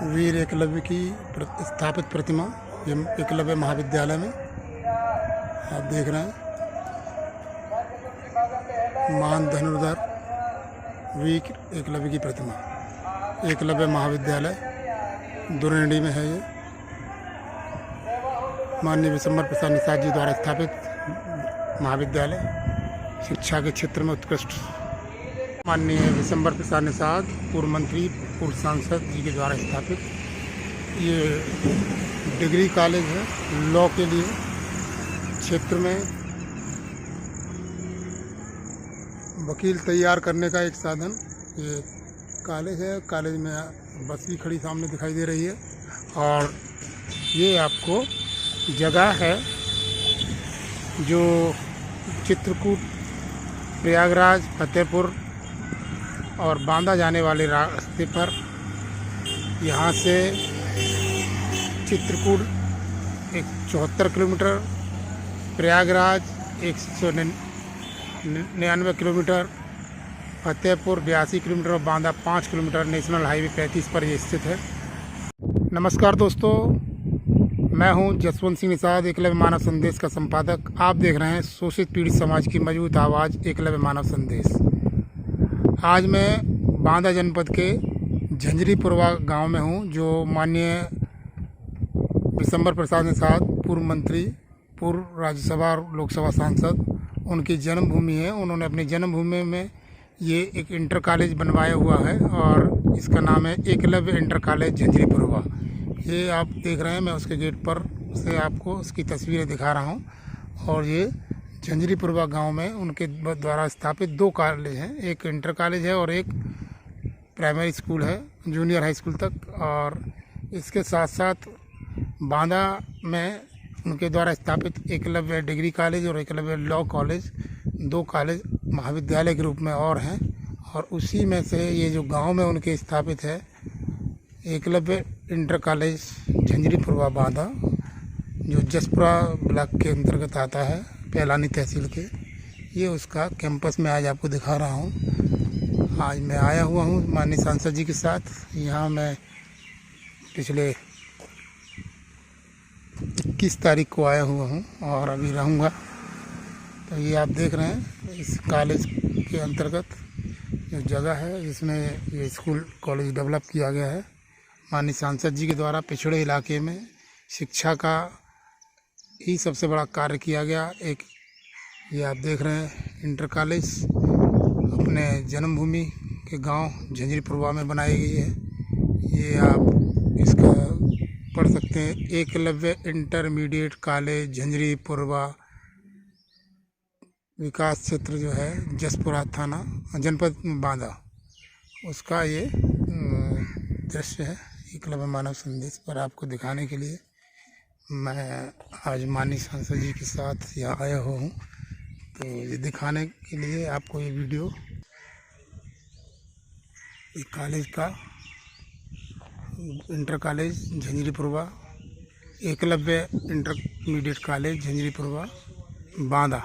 वीर एकलव्य की स्थापित प्रतिमा एकलव्य महाविद्यालय में आप देख रहे हैं। महान धनुर्धर वीर एकलव्य की प्रतिमा एकलव्य महाविद्यालय दुरेंडी में है। ये माननीय विशंबर प्रसाद निषाद जी द्वारा स्थापित महाविद्यालय शिक्षा के क्षेत्र में उत्कृष्ट। माननीय विशंबर प्रसाद निषाद पूर्व मंत्री पूर्व सांसद जी के द्वारा स्थापित ये डिग्री कॉलेज है। लॉ के लिए क्षेत्र में वकील तैयार करने का एक साधन ये कॉलेज है। कॉलेज में बस भी खड़ी सामने दिखाई दे रही है और ये आपको जगह है जो चित्रकूट, प्रयागराज, फतेहपुर और बांदा जाने वाले रास्ते पर यहाँ से Chitrakoot 74 kilometre, Prayagraj 199 kilometre, Fatehpur 82 kilometre और बांदा 5 किलोमीटर नेशनल हाईवे 35 पर ये स्थित है। नमस्कार दोस्तों, मैं हूं जसवंत सिंह निषाद, एकलव्य मानव संदेश का संपादक। आप देख रहे हैं शोषित पीड़ित समाज की मजबूत आवाज़ एकलव्य मानव संदेश। आज मैं बांदा जनपद के झंझरीपुरवा गांव में हूं, जो माननीय विशंबर प्रसाद निषाद पूर्व मंत्री, पूर्व राज्यसभा और लोकसभा सांसद, उनकी जन्मभूमि है। उन्होंने अपनी जन्मभूमि में ये एक इंटर कॉलेज बनवाया हुआ है और इसका नाम है एकलव्य इंटर कॉलेज झंझरीपुरवा। ये आप देख रहे हैं, मैं उसके गेट पर से आपको उसकी तस्वीरें दिखा रहा हूँ। और ये झंझरीपुरवा गांव में उनके द्वारा स्थापित 2 कॉलेज हैं, एक इंटर कॉलेज है और एक प्राइमरी स्कूल है, जूनियर हाई स्कूल तक। और इसके साथ साथ बांदा में उनके द्वारा स्थापित एकलव्य डिग्री कॉलेज और एकलव्य लॉ कॉलेज 2 कॉलेज महाविद्यालय के रूप में और हैं। और उसी में से ये जो गांव में उनके स्थापित है एकलव्य इंटर कॉलेज झंझरीपुरवा बांदा, जो जसपुरा ब्लॉक के अंतर्गत आता है, पैलानी तहसील के। ये उसका कैंपस में आज आपको दिखा रहा हूँ। आज मैं आया हुआ हूँ माननीय सांसद जी के साथ। यहाँ मैं पिछले 21 तारीख को आया हुआ हूँ और अभी रहूँगा। तो ये आप देख रहे हैं इस कॉलेज के अंतर्गत जो जगह है जिसमें ये स्कूल कॉलेज डेवलप किया गया है माननीय सांसद जी के द्वारा। पिछड़े इलाके में शिक्षा का ही सबसे बड़ा कार्य किया गया। एक ये आप देख रहे हैं इंटर कॉलेज अपने जन्मभूमि के गांव झंझरीपुरवा में बनाई गई है। ये आप इसका पढ़ सकते हैं, एकलव्य इंटरमीडिएट कॉलेज झंझरीपुरवा, विकास क्षेत्र जो है जसपुरा थाना, जनपद बांदा, उसका ये दृश्य है। एकलव्य मानव संदेश पर आपको दिखाने के लिए मैं आज माननीय सांसद जी के साथ यहाँ आया हुआ हूँ। तो ये दिखाने के लिए आपको ये वीडियो एक कॉलेज का inter college Jhanjharipurwa, Eklavya intermediate college Jhanjharipurwa Banda,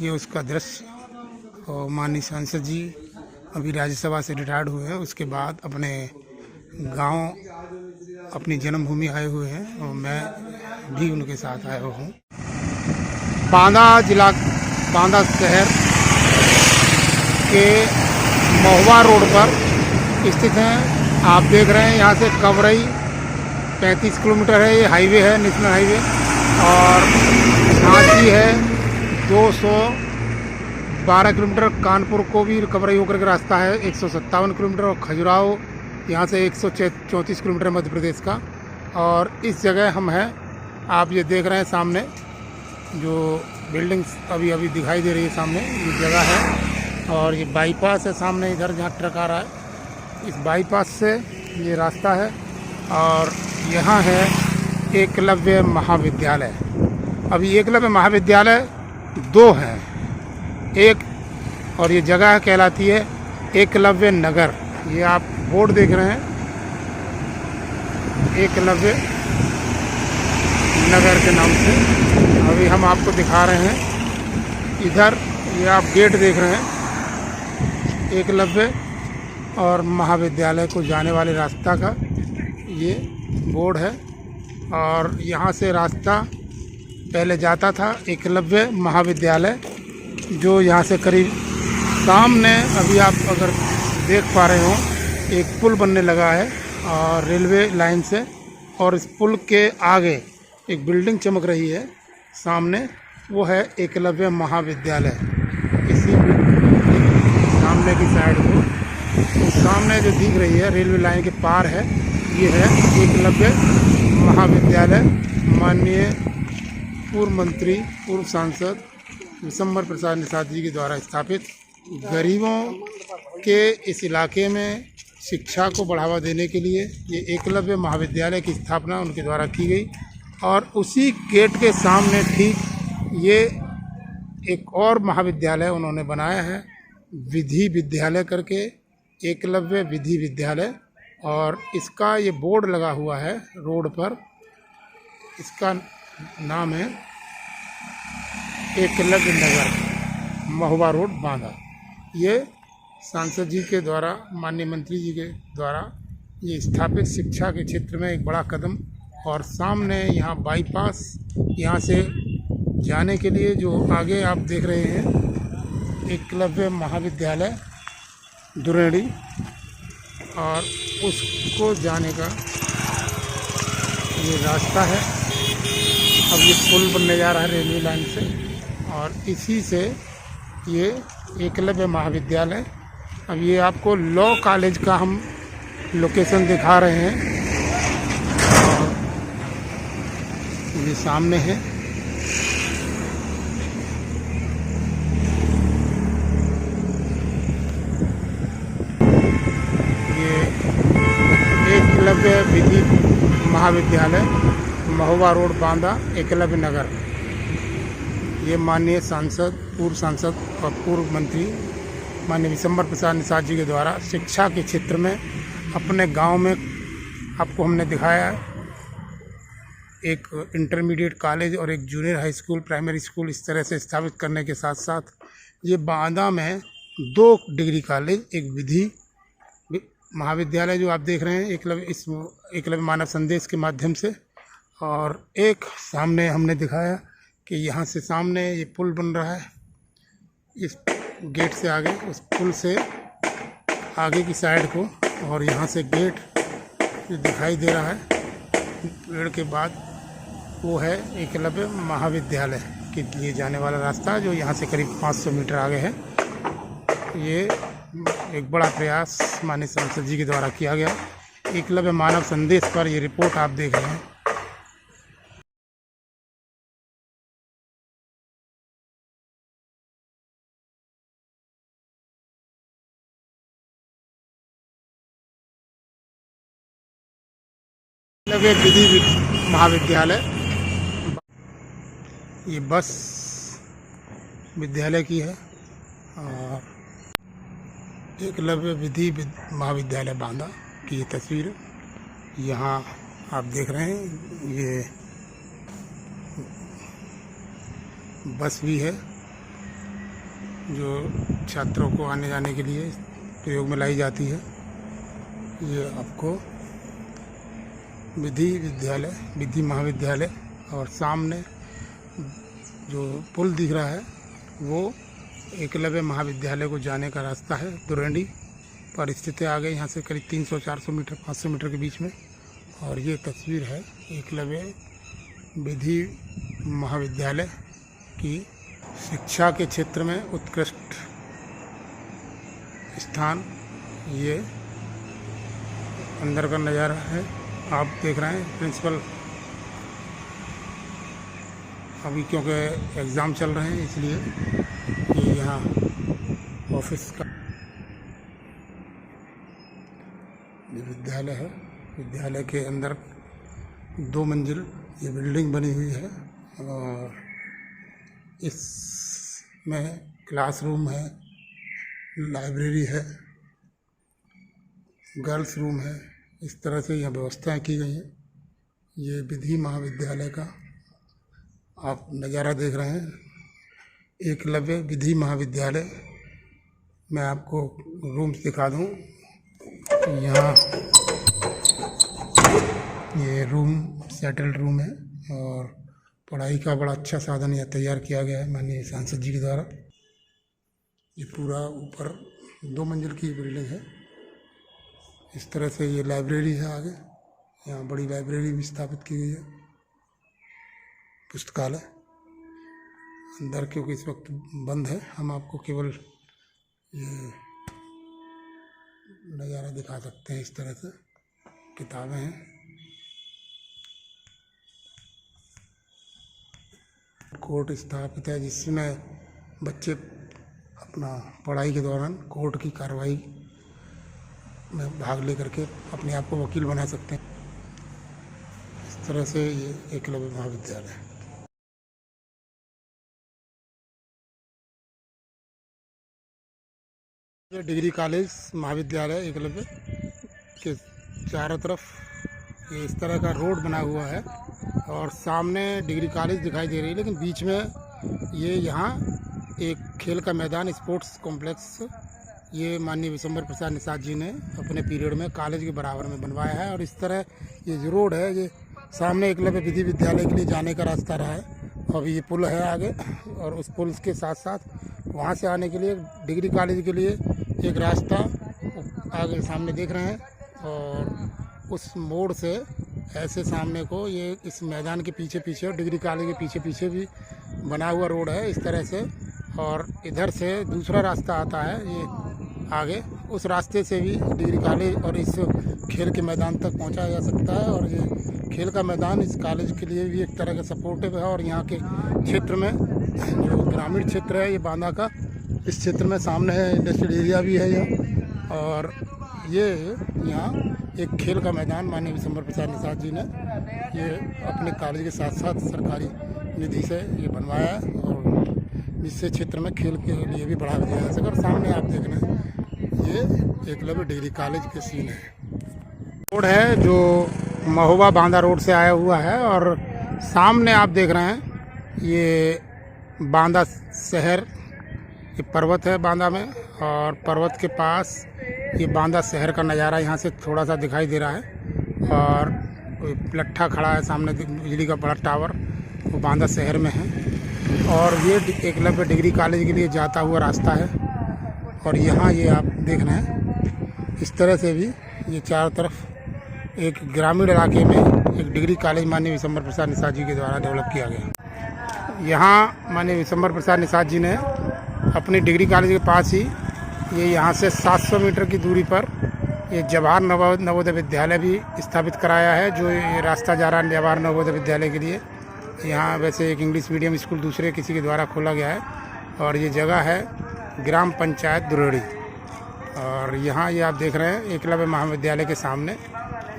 ये उसका दृश्य। और माननीय सांसद जी अभी राज्यसभा से रिटायर्ड हुए हैं, उसके बाद अपने गांव अपनी जन्मभूमि आए हुए हैं और मैं भी उनके साथ आया हूँ। बांदा जिला, बांदा शहर के महुआ रोड पर स्थित हैं। आप देख रहे हैं यहाँ से कवरई 35 किलोमीटर है, ये हाईवे है, नेशनल हाईवे। और झांसी है 212 किलोमीटर, कानपुर को भी कवरई होकर के रास्ता है 157 किलोमीटर, और खजुराहो यहाँ से 134 किलोमीटर मध्य प्रदेश का। और इस जगह हम हैं, आप ये देख रहे हैं सामने जो बिल्डिंग्स अभी अभी दिखाई दे रही है, सामने ये जगह है। और ये बाईपास है सामने, इधर जहाँ ट्रक आ रहा है, इस बाईपास से ये रास्ता है। और यहाँ है एकलव्य महाविद्यालय। अभी एकलव्य महाविद्यालय 2 हैं, एक और ये जगह कहलाती है एकलव्य नगर। ये आप बोर्ड देख रहे हैं, एकलव्य नगर के नाम से। अभी हम आपको दिखा रहे हैं इधर, ये आप गेट देख रहे हैं एकलव्य और महाविद्यालय को जाने वाले रास्ता का। ये बोर्ड है और यहाँ से रास्ता पहले जाता था एकलव्य महाविद्यालय, जो यहाँ से करीब सामने अभी आप अगर देख पा रहे हो एक पुल बनने लगा है और रेलवे लाइन से, और इस पुल के आगे एक बिल्डिंग चमक रही है सामने, वो है एकलव्य महाविद्यालय। इसी सामने की साइड को तो सामने जो दिख रही है रेलवे लाइन के पार है, ये है एकलव्य महाविद्यालय। माननीय पूर्व मंत्री पूर्व सांसद विशंबर प्रसाद निषाद जी के द्वारा स्थापित, गरीबों के इस इलाके में शिक्षा को बढ़ावा देने के लिए ये एकलव्य महाविद्यालय की स्थापना उनके द्वारा की गई। और उसी गेट के सामने ठीक ये एक और महाविद्यालय उन्होंने बनाया है, विधि विद्यालय करके, एकलव्य विधि विद्यालय। और इसका ये बोर्ड लगा हुआ है रोड पर, इसका नाम है एकलव्य नगर, महुआ रोड, बांदा। ये सांसद जी के द्वारा, माननीय मंत्री जी के द्वारा ये स्थापित शिक्षा के क्षेत्र में एक बड़ा कदम। और सामने यहाँ बाईपास, यहाँ से जाने के लिए जो आगे आप देख रहे हैं एकलव्य महाविद्यालय दुरेड़ी, और उसको जाने का ये रास्ता है। अब ये पुल बनने जा रहा है रेलवे लाइन से, और इसी से ये एकलव्य महाविद्यालय। अब ये आपको लॉ कॉलेज का हम लोकेशन दिखा रहे हैं, और ये सामने है। ये एकलव्य विधि महाविद्यालय, महुआ रोड, बांदा, एकलव्य नगर। ये माननीय सांसद, पूर्व सांसद और पूर्व मंत्री माननीय विशंबर प्रसाद निषाद जी के द्वारा शिक्षा के क्षेत्र में अपने गांव में आपको हमने दिखाया है। एक इंटरमीडिएट कॉलेज और एक junior high school, primary school इस तरह से स्थापित करने के साथ साथ ये बांदा में 2 डिग्री कॉलेज, एक विधि महाविद्यालय जो आप देख रहे हैं एकलव्य, इस एकलव्य मानव संदेश के माध्यम से, और एक सामने हमने दिखाया कि यहाँ से सामने ये पुल बन रहा है, इस गेट से आगे, उस पुल से आगे की साइड को, और यहाँ से गेट जो दिखाई दे रहा है पेड़ के बाद, वो है एकलव्य महाविद्यालय के लिए जाने वाला रास्ता, जो यहाँ से करीब 500 मीटर आगे है। ये एक बड़ा प्रयास माननीय सांसद जी के द्वारा किया गया। एकलव्य मानव संदेश पर ये रिपोर्ट आप देख रहे हैं। एकलव्य विधि महाविद्यालय, ये बस विद्यालय की है, और एकलव्य विधि महाविद्यालय बांदा की ये तस्वीर यहाँ आप देख रहे हैं। ये बस भी है जो छात्रों को आने जाने के लिए प्रयोग में लाई जाती है। ये आपको विधि विद्यालय, विधि महाविद्यालय, और सामने जो पुल दिख रहा है वो एकलव्य महाविद्यालय को जाने का रास्ता है। दुरेंडी पर स्थित है आगे, यहाँ से करीब 300-400 मीटर, 500 मीटर के बीच में। और ये तस्वीर है एकलव्य विधि महाविद्यालय की। शिक्षा के क्षेत्र में उत्कृष्ट स्थान, ये अंदर का नज़ारा है, आप देख रहे हैं। प्रिंसिपल अभी क्योंकि एग्ज़ाम चल रहे हैं इसलिए ये यहाँ ऑफिस का विद्यालय है। विद्यालय के अंदर 2 मंजिल ये बिल्डिंग बनी हुई है, और इसमें क्लासरूम है, लाइब्रेरी है, गर्ल्स रूम है। इस तरह से यह व्यवस्थाएं की गई हैं। ये विधि महाविद्यालय का आप नज़ारा देख रहे हैं, एकलव्य विधि महाविद्यालय। मैं आपको रूम्स दिखा दूं। यहाँ ये रूम सेटल्ड रूम है और पढ़ाई का बड़ा अच्छा साधन यहाँ तैयार किया गया है माननीय सांसद जी के द्वारा। ये पूरा ऊपर 2 मंजिल की बिल्डिंग है। इस तरह से ये लाइब्रेरी है आगे, यहाँ बड़ी लाइब्रेरी भी स्थापित की गई है, पुस्तकालय। अंदर क्योंकि इस वक्त बंद है, हम आपको केवल ये नज़ारा दिखा सकते हैं। इस तरह से किताबें हैं। कोर्ट स्थापित है जिसमें बच्चे अपना पढ़ाई के दौरान कोर्ट की कार्रवाई में भाग लेकर के अपने आप को वकील बना सकते हैं। इस तरह से ये एकलव्य महाविद्यालय है। ये डिग्री कॉलेज महाविद्यालय एकलव्य के चारों तरफ ये इस तरह का रोड बना हुआ है और सामने डिग्री कॉलेज दिखाई दे रही है, लेकिन बीच में ये यहाँ एक खेल का मैदान, स्पोर्ट्स कॉम्प्लेक्स, ये माननीय विशंबर प्रसाद निषाद जी ने अपने पीरियड में कॉलेज के बराबर में बनवाया है। और इस तरह ये जो रोड है, ये सामने एकलव्य विधि विद्यालय के लिए जाने का रास्ता रहा है। अभी ये पुल है आगे, और उस पुल के साथ साथ वहाँ से आने के लिए डिग्री कॉलेज के लिए एक रास्ता आगे सामने देख रहे हैं, और उस मोड़ से ऐसे सामने को ये इस मैदान के पीछे पीछे और डिग्री कॉलेज के पीछे पीछे भी बना हुआ रोड है इस तरह से। और इधर से दूसरा रास्ता आता है ये आगे, उस रास्ते से भी डिग्री कॉलेज और इस खेल के मैदान तक पहुंचा जा सकता है। और ये खेल का मैदान इस कॉलेज के लिए भी एक तरह का सपोर्टिव है। और यहाँ के क्षेत्र में जो ग्रामीण क्षेत्र है ये बांदा का, इस क्षेत्र में सामने है इंडस्ट्रियल एरिया भी है ये, और ये यहाँ एक खेल का मैदान माननीय विशंबर प्रसाद निषाद जी ने ये अपने कॉलेज के साथ साथ सरकारी निधि से ये बनवाया है, और जिससे क्षेत्र में खेल के लिए भी बढ़ावा दिया जा सके। और सामने आप देख रहे हैं ये एकलव्य डिग्री कॉलेज के सीन है। रोड है जो महोबा बांदा रोड से आया हुआ है, और सामने आप देख रहे हैं ये बांदा शहर, ये पर्वत है बांदा में, और पर्वत के पास ये बांदा शहर का नज़ारा यहाँ से थोड़ा सा दिखाई दे रहा है। और प्लट्ठा खड़ा है सामने, बिजली का बड़ा टावर, वो बांदा शहर में है। और ये एकलव्य डिग्री कॉलेज के लिए जाता हुआ रास्ता है। और यहाँ ये आप देख रहे हैं इस तरह से भी ये चारों तरफ एक ग्रामीण इलाके में एक डिग्री कॉलेज माननीय विशंबर प्रसाद निषाद जी के द्वारा डेवलप किया गया। यहाँ माननीय विशंबर प्रसाद निषाद जी ने अपनी डिग्री कॉलेज के पास ही ये यहाँ से 700 मीटर की दूरी पर ये जवाहर नवोदय विद्यालय भी स्थापित कराया है, जो ये रास्ता जा रहा है जवाहर नवोदय विद्यालय के लिए। यहाँ वैसे एक इंग्लिश मीडियम स्कूल दूसरे किसी के द्वारा खोला गया है, और ये जगह है ग्राम पंचायत दुरोड़ी। और यहाँ ये आप देख रहे हैं एकलव्य महाविद्यालय के सामने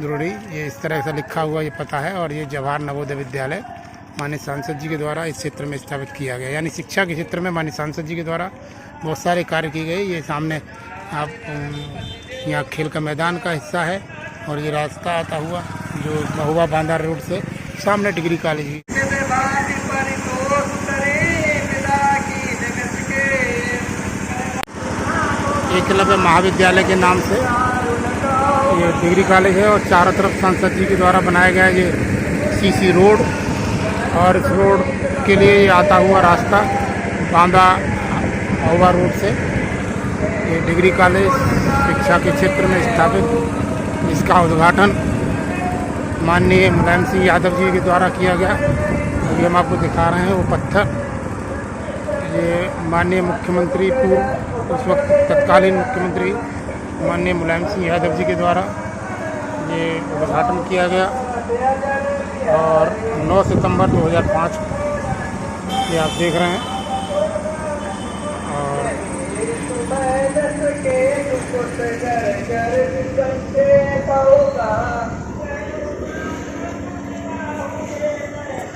दुरोड़ी, ये इस तरह से लिखा हुआ ये पता है। और ये जवाहर नवोदय विद्यालय माननीय सांसद जी के द्वारा इस क्षेत्र में स्थापित किया गया, यानी शिक्षा के क्षेत्र में माननीय सांसद जी के द्वारा बहुत सारे कार्य किए गए। ये सामने आप यहाँ खेल का मैदान का हिस्सा है, और ये रास्ता आता हुआ जो महुआ बांदा रोड से सामने डिग्री कॉलेज ही। एकलव्य महाविद्यालय के नाम से ये डिग्री कॉलेज है, और चारों तरफ सांसद जी के द्वारा बनाया गया ये सीसी रोड, और इस रोड के लिए ये आता हुआ रास्ता बांदा महुआ रोड से ये डिग्री कॉलेज शिक्षा के क्षेत्र में स्थापित, इसका उद्घाटन माननीय मुलायम सिंह यादव जी के द्वारा किया गया। अभी हम आपको दिखा रहे हैं वो पत्थर, ये माननीय मुख्यमंत्री पूर्व उस वक्त तत्कालीन मुख्यमंत्री माननीय मुलायम सिंह यादव जी के द्वारा ये उद्घाटन किया गया। और 9 सितंबर 2005 ये आप देख रहे हैं। और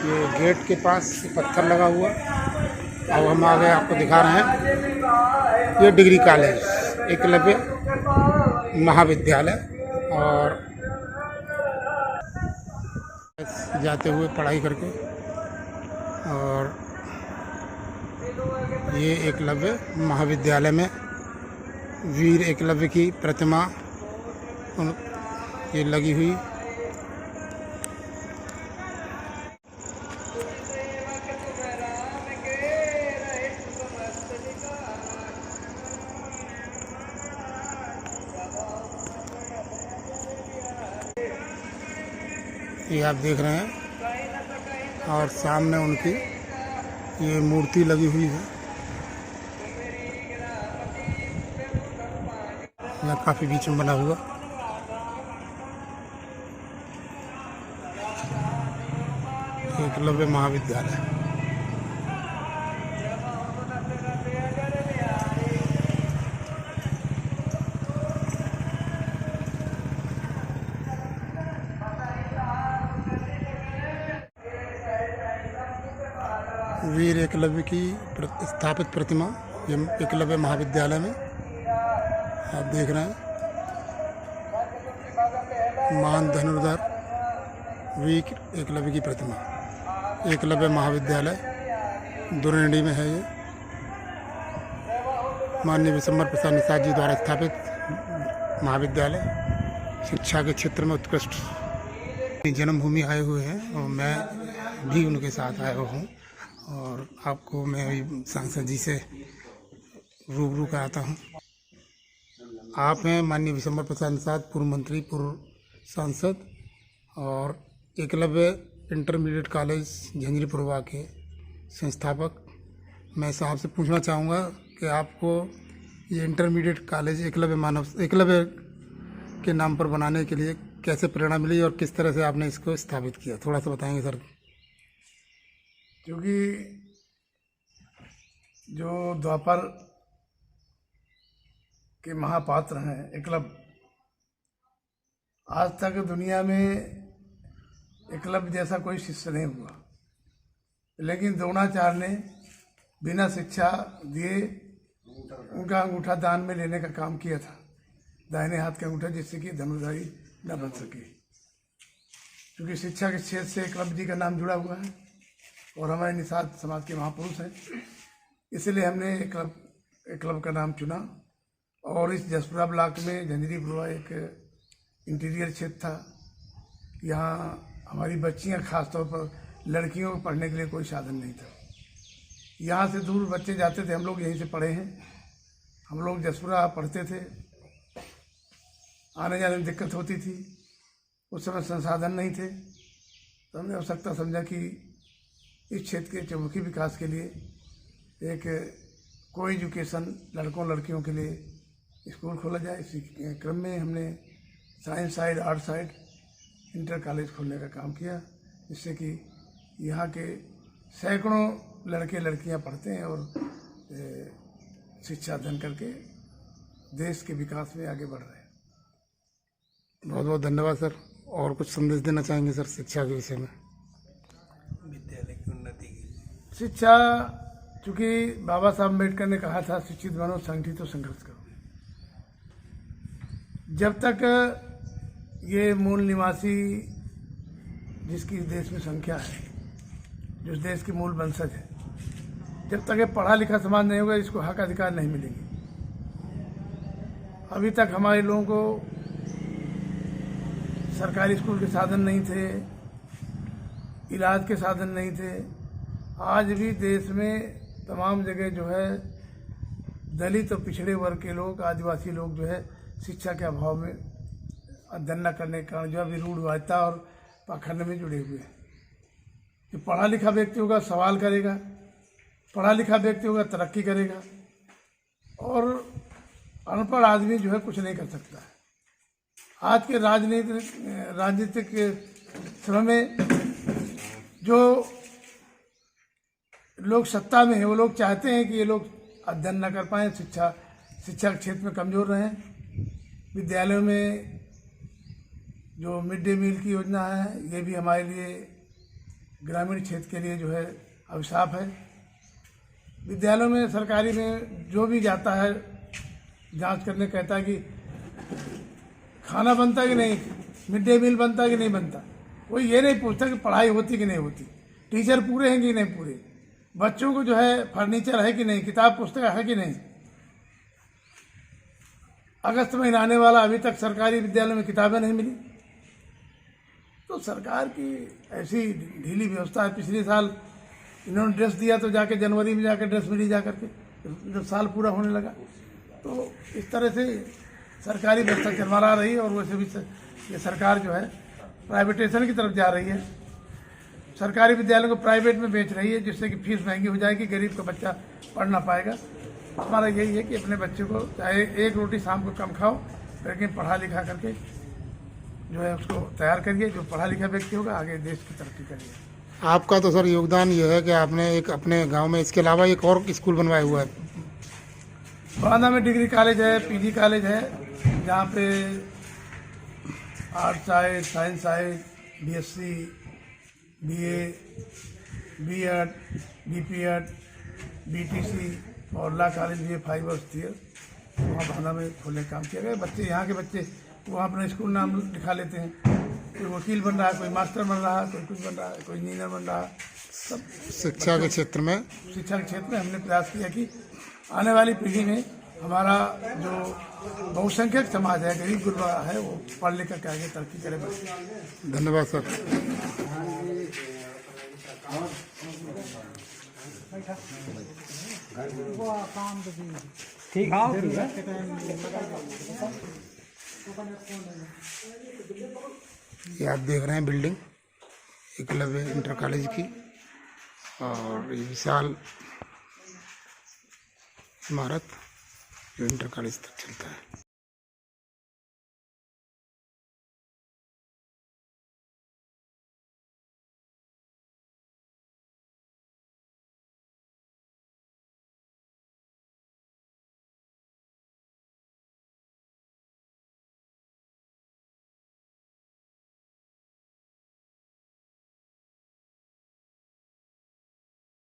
ये गेट के पास पत्थर लगा हुआ। अब हम आगे आपको दिखा रहे हैं ये डिग्री कॉलेज एकलव्य महाविद्यालय, और जाते हुए पढ़ाई करके। और ये एकलव्य महाविद्यालय में वीर एकलव्य की प्रतिमा ये लगी हुई ये आप देख रहे हैं, और सामने उनकी ये मूर्ति लगी हुई है। यहाँ काफ़ी बीच में बना हुआ एकलव्य महाविद्यालय। वीर एकलव्य की स्थापित प्रतिमा एकलव्य महाविद्यालय में आप देख रहे हैं। महान धनुर्धर वीर एकलव्य की प्रतिमा एकलव्य महाविद्यालय दुरेंडी में है। ये माननीय विशंबर प्रसाद निषाद जी द्वारा स्थापित महाविद्यालय शिक्षा के क्षेत्र में उत्कृष्ट जन्मभूमि आए हुए हैं, और मैं भी उनके साथ आया हूँ। और आपको मैं अभी सांसद जी से रूबरू कराता हूँ। आप हैं माननीय विशंबर प्रसाद निषाद, पूर्व मंत्री, पूर्व सांसद और एकलव्य इंटरमीडिएट कॉलेज झंझरीपुरवा के संस्थापक। मैं साहब से पूछना चाहूँगा कि आपको ये इंटरमीडिएट कॉलेज एकलव्य के नाम पर बनाने के लिए कैसे प्रेरणा मिली और किस तरह से आपने इसको स्थापित किया, थोड़ा सा बताएंगे सर। क्योंकि जो द्वापर के महापात्र हैं एकलव्य, आज तक दुनिया में एकलव्य जैसा कोई शिष्य नहीं हुआ, लेकिन द्रोणाचार्य ने बिना शिक्षा दिए उनका अंगूठा दान में लेने का काम किया था, दाहिने हाथ का अंगूठा, जिससे कि धनुर्धारी न बन सके। क्योंकि शिक्षा के क्षेत्र से एकलव्य जी का नाम जुड़ा हुआ है और हमारे निषाद समाज के महापुरुष हैं, इसलिए हमने एकलव्य का नाम चुना। और इस जसपुरा ब्लॉक में झंझरीपुरवा एक इंटीरियर क्षेत्र था। यहाँ हमारी बच्चियाँ, खासतौर पर लड़कियों को पढ़ने के लिए कोई साधन नहीं था। यहाँ से दूर बच्चे जाते थे, हम लोग यहीं से पढ़े हैं। हम लोग जसपुरा पढ़ते थे, आने जाने में दिक्कत होती थी, उस समय संसाधन नहीं थे, तो हमने आवश्यकता समझा कि इस क्षेत्र के चौमुखी विकास के लिए एक को एजुकेशन लड़कों लड़कियों के लिए स्कूल खोला जाए। इसी क्रम में हमने science side, art side inter college खोलने का काम किया, जिससे कि यहाँ के सैकड़ों लड़के लड़कियाँ पढ़ते हैं और शिक्षा अध्ययन करके देश के विकास में आगे बढ़ रहे हैं। बहुत बहुत धन्यवाद सर। और कुछ संदेश देना चाहेंगे सर शिक्षा के विषय में? विद्यालय की उन्नति की शिक्षा, चूँकि बाबा साहब अम्बेडकर ने कहा था शिक्षित बनो, संगठित तो संघर्ष करो। जब तक ये मूल निवासी जिसकी देश में संख्या है, जो इस देश के मूल वंशज है, जब तक ये पढ़ा लिखा समाज नहीं होगा, इसको हक अधिकार नहीं मिलेंगे। अभी तक हमारे लोगों को सरकारी स्कूल के साधन नहीं थे, इलाज के साधन नहीं थे। आज भी देश में तमाम जगह जो है दलित और पिछड़े वर्ग के लोग, आदिवासी लोग जो है शिक्षा के अभाव में अध्ययन न करने के कारण जो अभी रूढ़वादिता और पाखंड में जुड़े हुए हैं। जो पढ़ा लिखा व्यक्ति होगा सवाल करेगा, पढ़ा लिखा व्यक्ति होगा तरक्की करेगा, और अनपढ़ आदमी जो है कुछ नहीं कर सकता है। आज के राजनीतिक समय में जो लोग सत्ता में हैं, वो लोग चाहते हैं कि ये लोग अध्ययन न कर पाएँ, शिक्षा के क्षेत्र में कमज़ोर रहें। विद्यालयों में जो मिड डे मील की योजना है, ये भी हमारे लिए ग्रामीण क्षेत्र के लिए जो है अभिशाप है। विद्यालयों में सरकारी में जो भी जाता है जांच करने, कहता है कि खाना बनता कि नहीं, मिड डे मील बनता कि नहीं बनता। कोई ये नहीं पूछता कि पढ़ाई होती कि नहीं होती, टीचर पूरे हैं कि नहीं पूरे, बच्चों को जो है फर्नीचर है कि नहीं, किताब पुस्तक है कि नहीं। अगस्त महीना आने वाला, अभी तक सरकारी विद्यालय में किताबें नहीं मिली। तो सरकार की ऐसी ढीली व्यवस्था है। पिछले साल इन्होंने ड्रेस दिया तो जाके जनवरी में जाकर ड्रेस मिली जा करके, जब साल पूरा होने लगा। तो इस तरह से सरकारी व्यवस्था चलवा रही है, और वैसे भी ये सरकार जो है प्राइवेटेशन की तरफ जा रही है। सरकारी विद्यालयों को प्राइवेट में बेच रही है, जिससे कि फीस महंगी हो जाएगी, गरीब का बच्चा पढ़ ना पाएगा। हमारा यही है कि अपने बच्चे को चाहे एक रोटी शाम को कम खाओ, लेकिन पढ़ा लिखा करके जो है उसको तैयार करिए। जो पढ़ा लिखा व्यक्ति होगा आगे देश की तरक्की करिए। आपका तो सर योगदान ये है कि आपने एक अपने गांव में इसके अलावा एक और स्कूल बनवाया हुआ है। बांदा में डिग्री कॉलेज है, पीजी कॉलेज है, जहाँ पे आर्ट्स आए, साइंस आए, BSc, BA, BEd, BPEd, BTC और लॉ कॉलेज भी है 5 वर्ष ईयर। वहाँ बांदा में खोलने का काम किया गया। बच्चे यहाँ के बच्चे वहाँ अपना स्कूल नाम लिखा लेते हैं। कोई वकील बन रहा है, कोई मास्टर बन रहा है, कोई कुछ बन रहा है, कोई इंजीनियर बन रहा है। सब शिक्षा के क्षेत्र में हमने प्रयास किया कि आने वाली पीढ़ी में हमारा जो बहुसंख्यक समाज है, गरीब गुरबा है, वो पढ़ लिख कर आगे तरक्की करे। धन्यवाद सर। ठीक ये आप देख रहे हैं बिल्डिंग एकलव्य इंटर कॉलेज की, और ये विशाल इमारत जो इंटर कॉलेज तक चलता है।